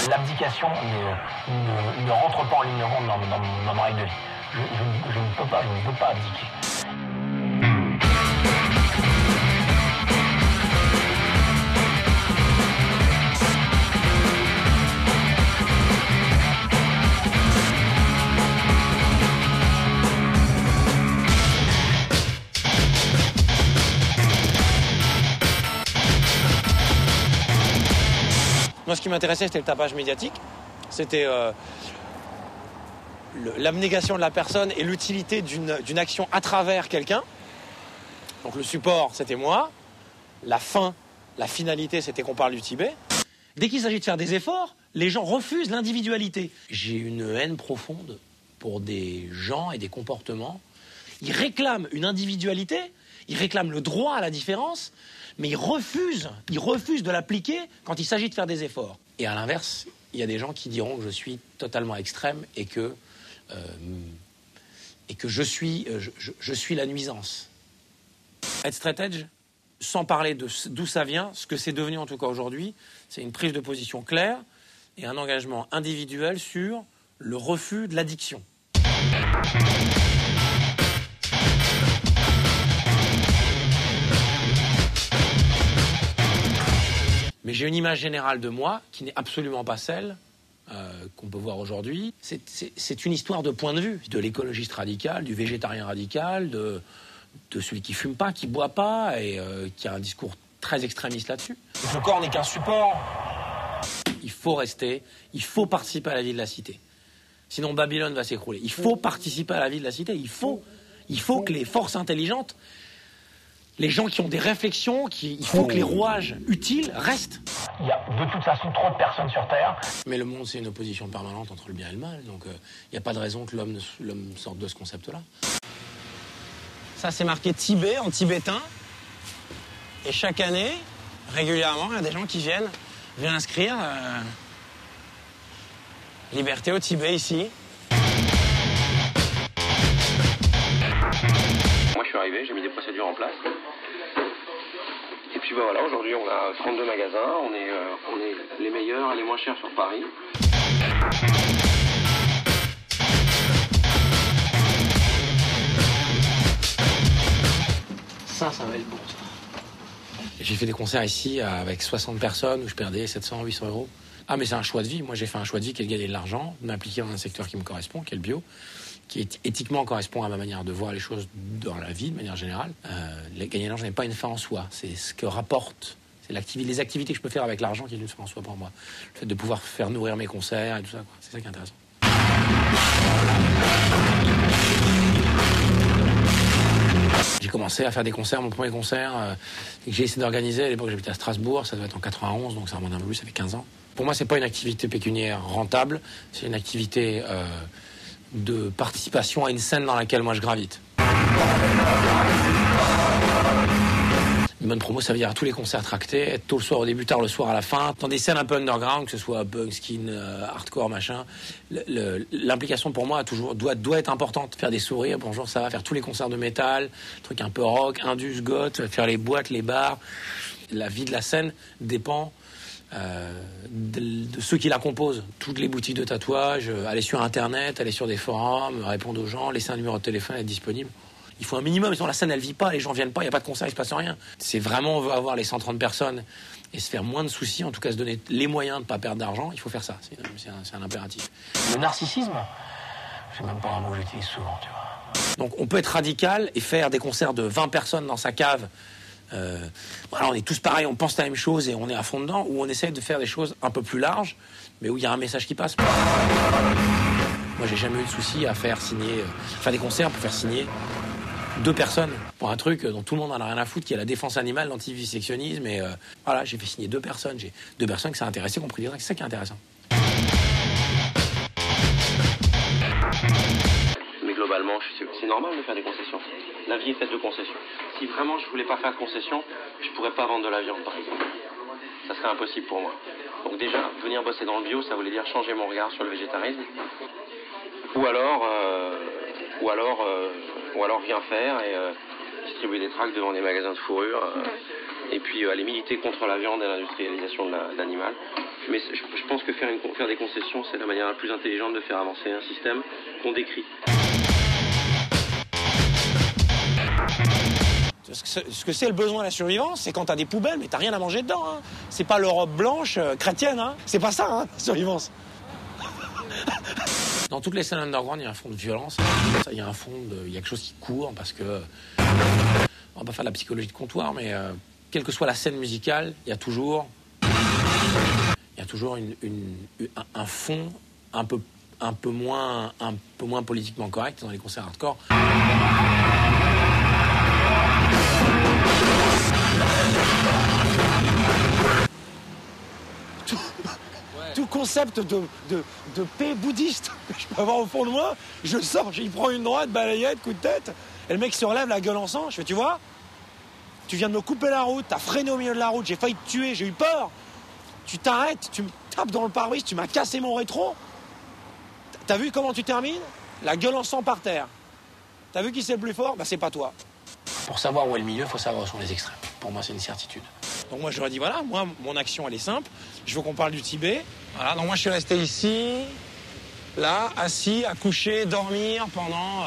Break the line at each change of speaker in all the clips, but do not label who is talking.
L'abdication ne rentre pas en ligne de compte dans ma règle de vie. Je ne peux pas abdiquer.
Moi, ce qui m'intéressait, c'était le tapage médiatique. C'était l'abnégation de la personne et l'utilité d'une action à travers quelqu'un. Donc le support, c'était moi. La fin, la finalité, c'était qu'on parle du Tibet. Dès qu'il s'agit de faire des efforts, les gens refusent l'individualité. J'ai une haine profonde pour des gens et des comportements. Ils réclament une individualité, ils réclament le droit à la différence, mais ils refusent de l'appliquer quand il s'agit de faire des efforts. Et à l'inverse, il y a des gens qui diront que je suis totalement extrême et que je suis la nuisance. Être straight edge, sans parler d'où ça vient, ce que c'est devenu en tout cas aujourd'hui, c'est une prise de position claire et un engagement individuel sur le refus de l'addiction. Mais j'ai une image générale de moi qui n'est absolument pas celle qu'on peut voir aujourd'hui. C'est une histoire de point de vue, de l'écologiste radical, du végétarien radical, de celui qui fume pas, qui boit pas et qui a un discours très extrémiste là-dessus.
Le corps n'est qu'un support.
Il faut participer à la vie de la cité. Sinon Babylone va s'écrouler. Il faut participer à la vie de la cité. Il faut que les forces intelligentes, les gens qui ont des réflexions, il faut que les rouages utiles restent.
Il y a de toute façon trop de personnes sur Terre.
Mais le monde, c'est une opposition permanente entre le bien et le mal. Donc il n'y a pas de raison que l'homme sorte de ce concept-là. Ça, c'est marqué Tibet en tibétain. Et chaque année, régulièrement, il y a des gens qui viennent inscrire liberté au Tibet ici.
Moi, je suis arrivé, j'ai mis des procédures en place. Et puis voilà, aujourd'hui, on a 32 magasins, on est les meilleurs et les moins chers sur Paris.
Ça va être bon, ça. J'ai fait des concerts ici avec 60 personnes où je perdais 700, 800 euros. Ah, mais c'est un choix de vie. Moi, j'ai fait un choix de vie qui est de gagner de l'argent, de m'impliquer dans un secteur qui me correspond, qui est le bio, qui éthiquement correspond à ma manière de voir les choses dans la vie, de manière générale. Gagner de l'argent n'est pas une fin en soi. C'est ce que rapporte, c'est les activités que je peux faire avec l'argent qui est une fin en soi pour moi. Le fait de pouvoir faire nourrir mes concerts et tout ça, quoi. C'est ça qui est intéressant. J'ai commencé à faire des concerts, mon premier concert que j'ai essayé d'organiser. À l'époque, j'habitais à Strasbourg, ça doit être en 91, donc ça remonte un peu plus, ça fait 15 ans. Pour moi, c'est pas une activité pécuniaire rentable, c'est une activité de participation à une scène dans laquelle moi je gravite. Une bonne promo, ça veut dire à tous les concerts tractés, être tôt le soir au début, tard le soir à la fin, dans des scènes un peu underground, que ce soit punk, skin, hardcore, machin. L'implication pour moi doit être importante. Faire des sourires, bonjour, ça va, faire tous les concerts de métal, trucs un peu rock, indus, goth, faire les boîtes, les bars. La vie de la scène dépend de ceux qui la composent. Toutes les boutiques de tatouage, aller sur Internet, aller sur des forums, répondre aux gens, laisser un numéro de téléphone, être disponible. Il faut un minimum, sinon la scène elle vit pas, les gens viennent pas, il n'y a pas de concert, il se passe rien. C'est vraiment, on veut avoir les 130 personnes et se faire moins de soucis, en tout cas se donner les moyens de ne pas perdre d'argent, il faut faire ça, c'est un impératif.
Le narcissisme, c'est même pas un mot que j'utilise souvent, tu vois.
Donc on peut être radical et faire des concerts de 20 personnes dans sa cave. Voilà, on est tous pareils, on pense la même chose et on est à fond dedans, ou on essaie de faire des choses un peu plus larges, mais où il y a un message qui passe. Moi j'ai jamais eu de souci à faire des concerts pour faire signer 2 personnes pour un truc dont tout le monde en a rien à foutre, qui est la défense animale, l'antivivisectionnisme. Et voilà, j'ai fait signer 2 personnes. J'ai 2 personnes qui s'est intéressées, qui ont pris des trucs. C'est ça qui est intéressant.
Mais globalement, c'est normal de faire des concessions. La vie est faite de concessions. Si vraiment je voulais pas faire de concessions, je pourrais pas vendre de la viande, par exemple. Ça serait impossible pour moi. Donc déjà, venir bosser dans le bio, ça voulait dire changer mon regard sur le végétarisme. Ou alors rien faire et distribuer des tracts devant des magasins de fourrure et puis aller militer contre la viande et l'industrialisation de l'animal. Mais je pense que faire des concessions, c'est la manière la plus intelligente de faire avancer un système qu'on décrit.
Ce que c'est le besoin de la survivance, c'est quand t'as des poubelles, mais t'as rien à manger dedans. Hein. C'est pas l'Europe blanche chrétienne, hein. C'est pas ça, hein, la survivance. Dans toutes les scènes underground, il y a un fond de violence. Il y a il y a quelque chose qui court parce que on va pas faire de la psychologie de comptoir, mais quelle que soit la scène musicale, il y a toujours un fond un peu moins politiquement correct dans les concerts hardcore. Tout concept de paix bouddhiste que je peux avoir au fond de moi, je sors, il prend une droite, balayette, coup de tête, et le mec se relève, la gueule en sang, je fais, tu vois, tu viens de me couper la route, t'as freiné au milieu de la route, j'ai failli te tuer, j'ai eu peur, tu t'arrêtes, tu me tapes dans le pare-brise, tu m'as cassé mon rétro, t'as vu comment tu termines? La gueule en sang par terre. T'as vu qui c'est le plus fort? Bah c'est pas toi. Pour savoir où est le milieu, il faut savoir où sont les extrêmes. Pour moi, c'est une certitude. Donc moi, je leur ai dit, voilà, moi, mon action, elle est simple. Je veux qu'on parle du Tibet. Voilà, donc moi, je suis resté ici, là, assis, à coucher, dormir pendant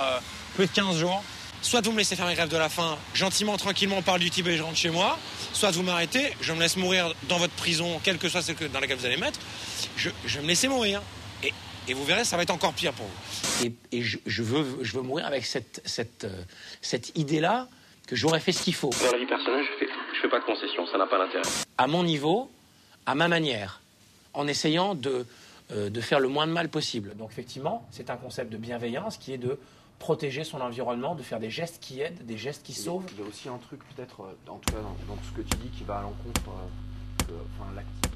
plus de 15 jours. Soit vous me laissez faire mes grèves de la faim, gentiment, tranquillement, on parle du Tibet et je rentre chez moi. Soit vous m'arrêtez, je me laisse mourir dans votre prison, quelle que soit celle dans laquelle vous allez mettre. Je vais me laisser mourir. Et vous verrez, ça va être encore pire pour vous. Et je veux mourir avec cette idée-là que j'aurais fait ce qu'il faut.
Dans la vie personnelle, je fais pas de concessions, ça n'a pas d'intérêt.
À mon niveau, à ma manière, en essayant de faire le moins de mal possible. Donc effectivement, c'est un concept de bienveillance qui est de protéger son environnement, de faire des gestes qui aident, des gestes qui sauvent.
Il y a aussi un truc peut-être, en tout cas dans ce que tu dis, qui va à l'encontre de l'activisme.